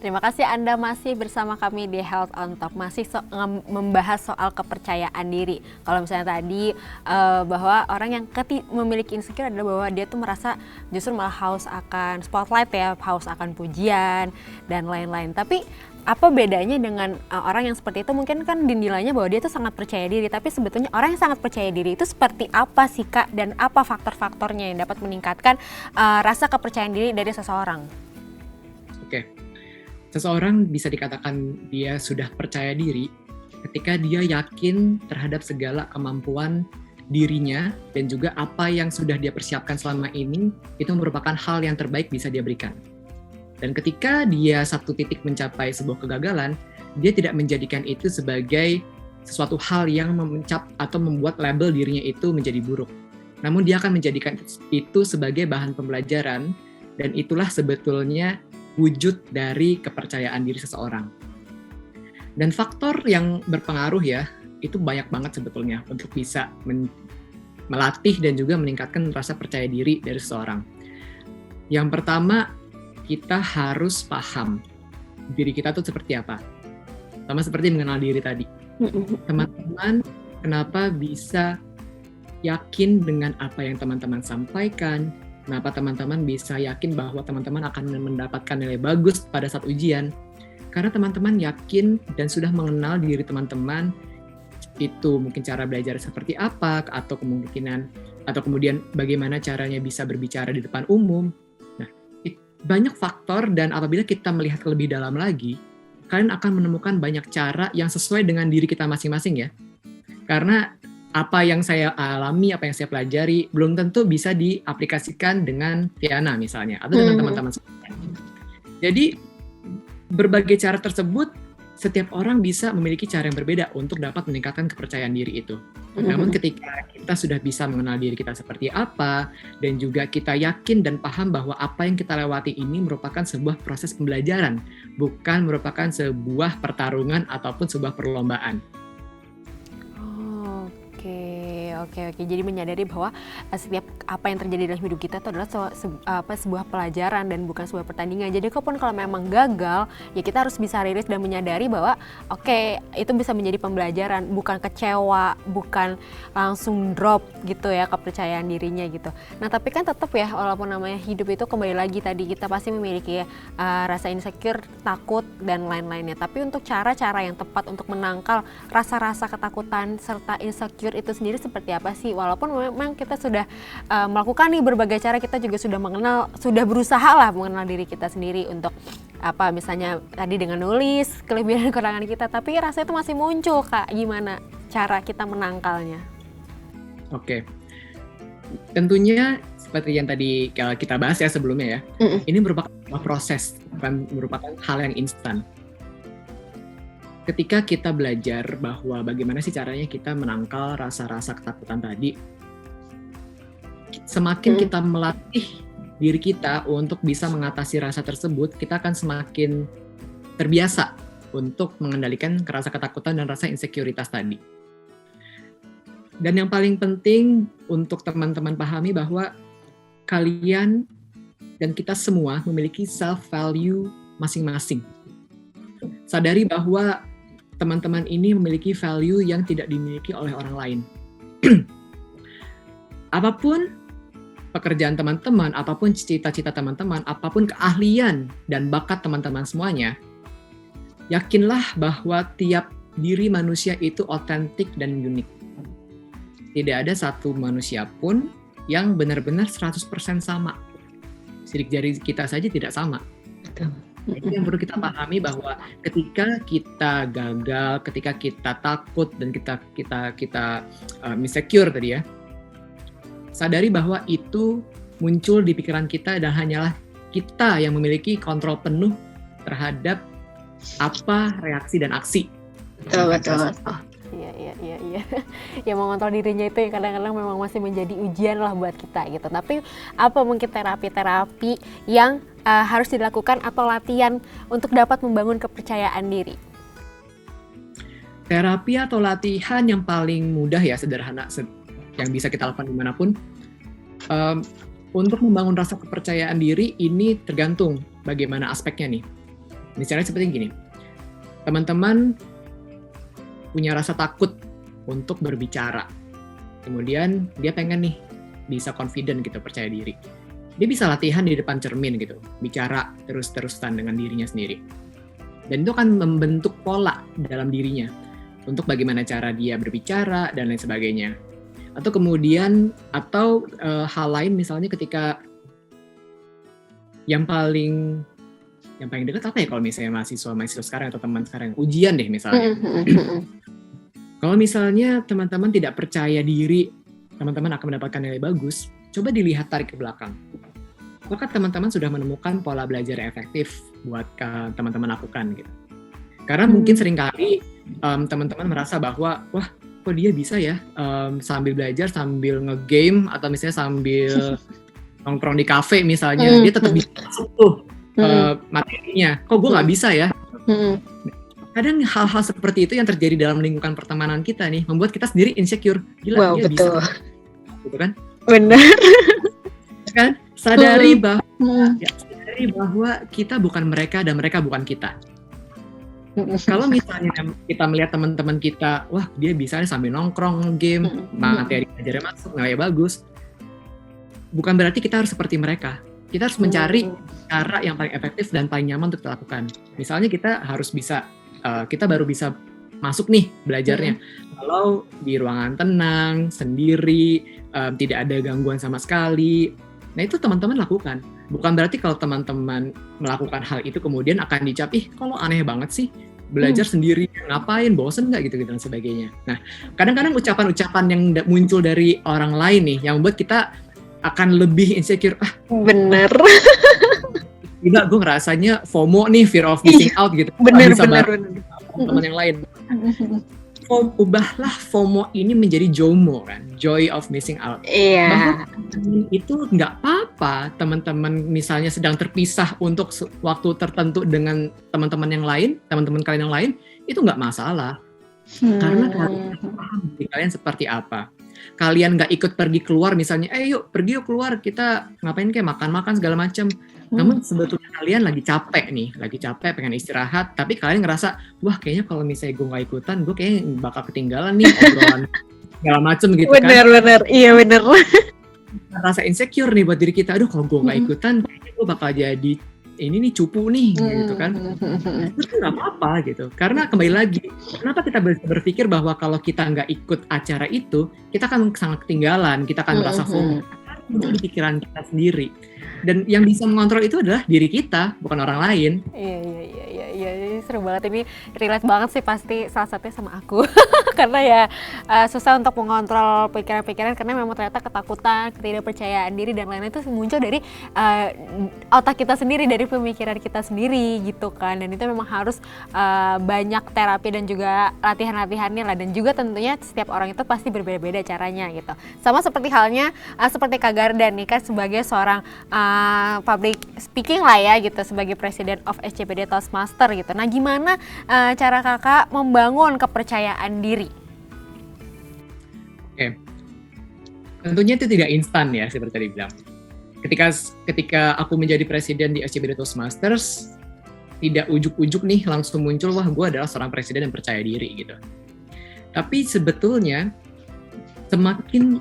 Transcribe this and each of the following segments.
Terima kasih Anda masih bersama kami di Health on Top, masih membahas soal kepercayaan diri. Kalau misalnya tadi bahwa orang yang memiliki insecure adalah bahwa dia tuh merasa justru malah haus akan spotlight ya, haus akan pujian dan lain-lain. Tapi apa bedanya dengan orang yang seperti itu? Mungkin kan dinilainya bahwa dia tuh sangat percaya diri, tapi sebetulnya orang yang sangat percaya diri itu seperti apa sih Kak? Dan apa faktor-faktornya yang dapat meningkatkan rasa kepercayaan diri dari seseorang? Oke. Seseorang bisa dikatakan dia sudah percaya diri ketika dia yakin terhadap segala kemampuan dirinya dan juga apa yang sudah dia persiapkan selama ini itu merupakan hal yang terbaik bisa dia berikan. Dan ketika dia satu titik mencapai sebuah kegagalan, dia tidak menjadikan itu sebagai sesuatu hal yang memencap atau membuat label dirinya itu menjadi buruk. Namun dia akan menjadikan itu sebagai bahan pembelajaran, dan itulah sebetulnya wujud dari kepercayaan diri seseorang. Dan faktor yang berpengaruh ya, itu banyak banget sebetulnya untuk bisa melatih dan juga meningkatkan rasa percaya diri dari seseorang. Yang pertama, kita harus paham diri kita tuh seperti apa. Sama seperti mengenal diri tadi. Teman-teman, kenapa bisa yakin dengan apa yang teman-teman sampaikan? Kenapa teman-teman bisa yakin bahwa teman-teman akan mendapatkan nilai bagus pada saat ujian? Karena teman-teman yakin dan sudah mengenal diri teman-teman, itu mungkin cara belajar seperti apa, atau kemudian bagaimana caranya bisa berbicara di depan umum. Nah, banyak faktor, dan apabila kita melihat lebih dalam lagi, kalian akan menemukan banyak cara yang sesuai dengan diri kita masing-masing ya. Karena apa yang saya alami, apa yang saya pelajari, belum tentu bisa diaplikasikan dengan Tiana misalnya, atau dengan teman-teman. Jadi, berbagai cara tersebut, setiap orang bisa memiliki cara yang berbeda untuk dapat meningkatkan kepercayaan diri itu. Namun ketika kita sudah bisa mengenal diri kita seperti apa, dan juga kita yakin dan paham bahwa apa yang kita lewati ini merupakan sebuah proses pembelajaran, bukan merupakan sebuah pertarungan ataupun sebuah perlombaan. Oke. Jadi menyadari bahwa setiap apa yang terjadi dalam hidup kita itu adalah sebuah pelajaran dan bukan sebuah pertandingan. Jadi kalau memang gagal, ya kita harus bisa rilis dan menyadari bahwa itu bisa menjadi pembelajaran, bukan kecewa, bukan langsung drop gitu ya kepercayaan dirinya gitu. Nah tapi kan tetap ya, walaupun namanya hidup itu kembali lagi tadi kita pasti memiliki rasa insecure, takut dan lain-lainnya. Tapi untuk cara-cara yang tepat untuk menangkal rasa-rasa ketakutan serta insecure itu sendiri seperti apa sih? Walaupun memang kita sudah melakukan nih berbagai cara, kita juga sudah berusaha lah mengenal diri kita sendiri untuk misalnya tadi dengan nulis kelebihan dan kekurangan kita, tapi rasa itu masih muncul Kak. Gimana cara kita menangkalnya? Oke. Tentunya seperti yang tadi kita bahas ya sebelumnya ya, ini merupakan proses, bukan merupakan hal yang instan. Ketika kita belajar bahwa bagaimana sih caranya kita menangkal rasa-rasa ketakutan tadi, semakin kita melatih diri kita untuk bisa mengatasi rasa tersebut, kita akan semakin terbiasa untuk mengendalikan rasa ketakutan dan rasa insekuritas tadi. Dan yang paling penting untuk teman-teman pahami bahwa kalian dan kita semua memiliki self-value masing-masing. Sadari bahwa teman-teman ini memiliki value yang tidak dimiliki oleh orang lain. Apapun pekerjaan teman-teman, apapun cita-cita teman-teman, apapun keahlian dan bakat teman-teman semuanya, yakinlah bahwa tiap diri manusia itu otentik dan unik. Tidak ada satu manusia pun yang benar-benar 100% sama. Sidik jari kita saja tidak sama. Betul. Itu yang perlu kita pahami, bahwa ketika kita gagal, ketika kita takut dan kita insecure tadi ya, sadari bahwa itu muncul di pikiran kita dan hanyalah kita yang memiliki kontrol penuh terhadap apa reaksi dan aksi. Betul. Iya. Ya mengontrol dirinya itu kadang-kadang memang masih menjadi ujian lah buat kita gitu. Tapi apa mungkin terapi-terapi yang harus dilakukan atau latihan untuk dapat membangun kepercayaan diri? Terapi atau latihan yang paling mudah ya, sederhana, yang bisa kita lakukan dimanapun. Untuk membangun rasa kepercayaan diri ini tergantung bagaimana aspeknya nih. Misalnya seperti gini, teman-teman punya rasa takut untuk berbicara. Kemudian dia pengen nih bisa confident gitu, percaya diri. Dia bisa latihan di depan cermin gitu, bicara terus-terusan dengan dirinya sendiri. Dan itu akan membentuk pola dalam dirinya untuk bagaimana cara dia berbicara dan lain sebagainya. Atau kemudian, hal lain misalnya ketika yang paling dekat apa ya kalau misalnya mahasiswa sekarang atau teman sekarang, ujian deh misalnya. Kalau misalnya teman-teman tidak percaya diri, teman-teman akan mendapatkan nilai bagus, coba dilihat tarik ke belakang. Apakah teman-teman sudah menemukan pola belajar yang efektif buat teman-teman lakukan gitu? Karena mungkin seringkali teman-teman merasa bahwa, wah kok dia bisa ya sambil belajar, sambil nge-game, atau misalnya sambil nongkrong di kafe misalnya, dia tetap bisa masuk tuh materinya. Kok gue nggak bisa ya? Kadang hal-hal seperti itu yang terjadi dalam lingkungan pertemanan kita nih, membuat kita sendiri insecure. Gila, dia betul. bisa. Gitu kan? Benar. Kan? Sadari bahwa kita bukan mereka dan mereka bukan kita. Kalau misalnya kita melihat teman-teman kita, wah dia bisa sambil nongkrong game, materi belajarnya masuk, nilai bagus, bukan berarti kita harus seperti mereka. Kita harus mencari cara yang paling efektif dan paling nyaman untuk dilakukan. Misalnya kita harus bisa, kita baru bisa masuk nih belajarnya kalau di ruangan tenang, sendiri, tidak ada gangguan sama sekali. Nah itu teman-teman lakukan. Bukan berarti kalau teman-teman melakukan hal itu kemudian akan dicap, ih kalau aneh banget sih belajar sendiri, ngapain, bosen nggak gitu dan sebagainya. Nah kadang-kadang ucapan-ucapan yang muncul dari orang lain nih yang membuat kita akan lebih insecure. Bener. Gila, gue ngerasanya FOMO nih, fear of missing out gitu. Bener. Teman yang lain. Ubahlah FOMO ini menjadi JOMO kan, joy of missing out. Iya. Bahwa itu nggak apa-apa teman-teman misalnya sedang terpisah untuk waktu tertentu dengan teman-teman yang lain, teman-teman kalian yang lain, itu nggak masalah. Karena kalian paham diri kalian seperti apa. Kalian nggak ikut pergi keluar misalnya, yuk pergi yuk keluar, kita ngapain kayak makan-makan segala macam. Namun sebetulnya kalian lagi capek, pengen istirahat, tapi kalian ngerasa, wah kayaknya kalau misalnya gue nggak ikutan, gue kayaknya bakal ketinggalan nih obrolan segala macam gitu kan. Bener, iya bener. Rasa insecure nih buat diri kita, aduh kalau gue nggak ikutan, kayaknya gue bakal jadi ini nih cupu nih gitu kan. Itu nggak apa-apa gitu, karena kembali lagi, kenapa kita berpikir bahwa kalau kita nggak ikut acara itu, kita akan sangat ketinggalan, kita akan merasa FOMO. Itu di pikiran kita sendiri. Dan yang bisa mengontrol itu adalah diri kita, bukan orang lain. Iya, seru banget ini, relate banget sih pasti salah satunya sama aku. Karena ya susah untuk mengontrol pikiran-pikiran karena memang ternyata ketakutan, ketidakpercayaan diri dan lain-lain itu muncul dari otak kita sendiri, dari pemikiran kita sendiri gitu kan. Dan itu memang harus banyak terapi dan juga latihan-latihannya lah, dan juga tentunya setiap orang itu pasti berbeda-beda caranya gitu. Sama seperti halnya seperti Kak Gardan nih kan sebagai seorang public speaking lah ya gitu, sebagai President of SCPD Toastmaster gitu. Nah gimana cara kakak membangun kepercayaan diri? Oke, tentunya itu tidak instan ya seperti tadi bilang. Ketika aku menjadi presiden di SCPD Toastmasters, tidak ujuk-ujuk nih langsung muncul, wah gue adalah seorang presiden yang percaya diri gitu. Tapi sebetulnya semakin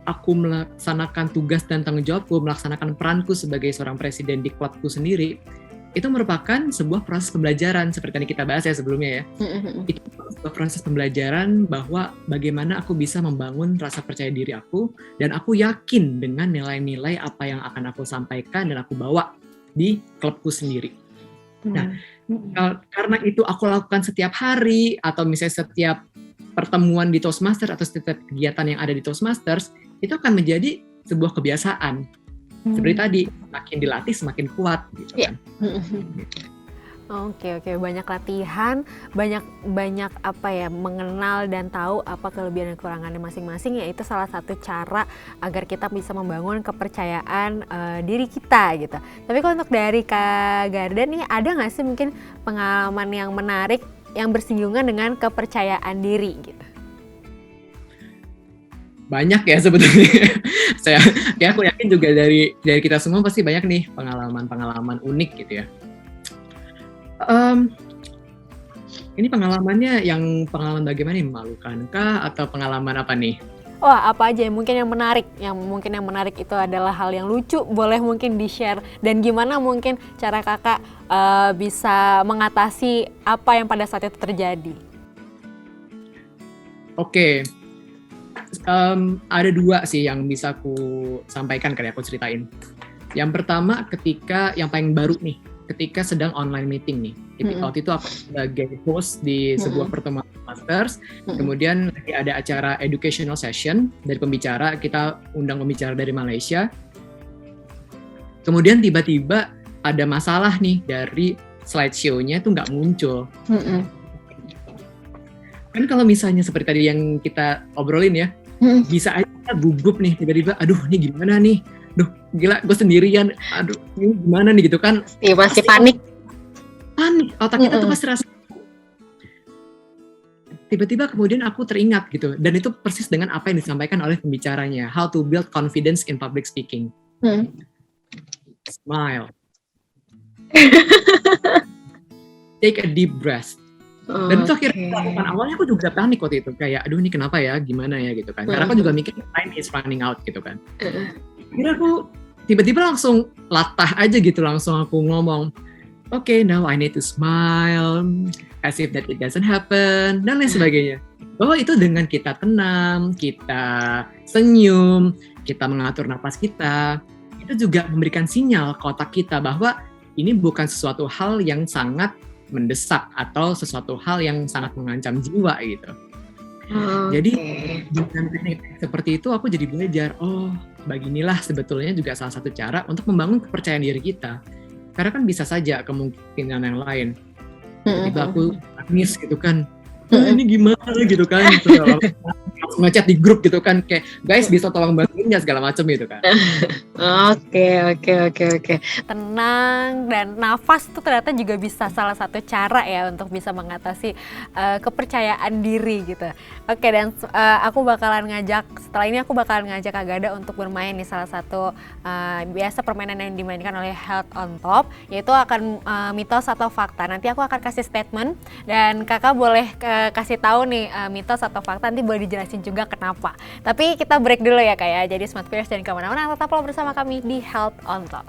aku melaksanakan tugas dan tanggung jawabku, melaksanakan peranku sebagai seorang presiden di klubku sendiri, itu merupakan sebuah proses pembelajaran seperti yang kita bahas ya sebelumnya ya. Itu sebuah proses pembelajaran bahwa bagaimana aku bisa membangun rasa percaya diri aku, dan aku yakin dengan nilai-nilai apa yang akan aku sampaikan dan aku bawa di klubku sendiri. Nah, karena itu aku lakukan setiap hari atau misalnya setiap pertemuan di Toastmasters atau setiap kegiatan yang ada di Toastmasters, itu akan menjadi sebuah kebiasaan. Seperti tadi, makin dilatih semakin kuat gitu kan. Oke, banyak latihan, banyak apa ya, mengenal dan tahu apa kelebihan dan kekurangannya masing-masing, yaitu salah satu cara agar kita bisa membangun kepercayaan diri kita gitu. Tapi kalau untuk dari Kak Gardan nih, ada nggak sih mungkin pengalaman yang menarik yang bersinggungan dengan kepercayaan diri gitu? Banyak ya sebetulnya. Aku yakin juga dari kita semua pasti banyak nih pengalaman unik gitu ya. Ini pengalamannya yang pengalaman bagaimana nih? Memalukan kah atau pengalaman apa nih? Wah, apa aja yang mungkin yang menarik? Yang mungkin yang menarik itu adalah hal yang lucu, boleh mungkin di-share. Dan gimana mungkin cara kakak bisa mengatasi apa yang pada saat itu terjadi? Oke, ada 2 sih yang bisa aku sampaikan, kali aku ceritain. Yang pertama ketika yang paling baru nih, ketika sedang online meeting nih. Waktu itu aku sebagai host di sebuah pertemuan masters, kemudian lagi ada acara educational session dari pembicara, kita undang pembicara dari Malaysia. Kemudian tiba-tiba ada masalah nih dari slideshow-nya tuh nggak muncul. Kan kalau misalnya seperti tadi yang kita obrolin ya, bisa aja kita gugup nih tiba-tiba, aduh ini gimana nih, duh gila gue sendirian, aduh ini gimana nih gitu kan. Iya, masih panik. Otak kita tuh pasti rasa. Tiba-tiba kemudian aku teringat gitu, dan itu persis dengan apa yang disampaikan oleh pembicaranya, how to build confidence in public speaking. Smile. Take a deep breath. Dan itu akhirnya lakukan. Awalnya aku juga panik waktu itu, kayak aduh ini kenapa ya, gimana ya gitu kan. Karena aku juga mikir time is running out gitu kan. Akhirnya aku tiba-tiba langsung latah aja gitu, langsung aku ngomong, okay, now I need to smile as if that it doesn't happen, dan lain sebagainya. Bahwa itu dengan kita tenang, kita senyum, kita mengatur napas kita, itu juga memberikan sinyal ke otak kita bahwa ini bukan sesuatu hal yang sangat mendesak atau sesuatu hal yang sangat mengancam jiwa gitu. Jadi dengan teknik seperti itu aku jadi belajar, oh beginilah sebetulnya juga salah satu cara untuk membangun kepercayaan diri kita. Karena kan bisa saja kemungkinan yang lain. Tiba-tiba aku nangis gitu kan, ini gimana gitu kan. Langsung ngechat di grup gitu kan, kayak guys bisa tolong bantuin ya segala macam gitu kan. Oke. Tenang dan nafas itu ternyata juga bisa salah satu cara ya untuk bisa mengatasi kepercayaan diri gitu. Oke, dan setelah ini aku bakalan ngajak Kak Gada untuk bermain nih salah satu biasa permainan yang dimainkan oleh Health on Top, yaitu akan mitos atau fakta. Nanti aku akan kasih statement dan kakak boleh kasih tahu nih mitos atau fakta, nanti boleh dijelasin juga kenapa. Tapi kita break dulu ya Kak ya. Jadi Smart Viewers dan kemana-mana, tetaplah bersama kami di Health on Top.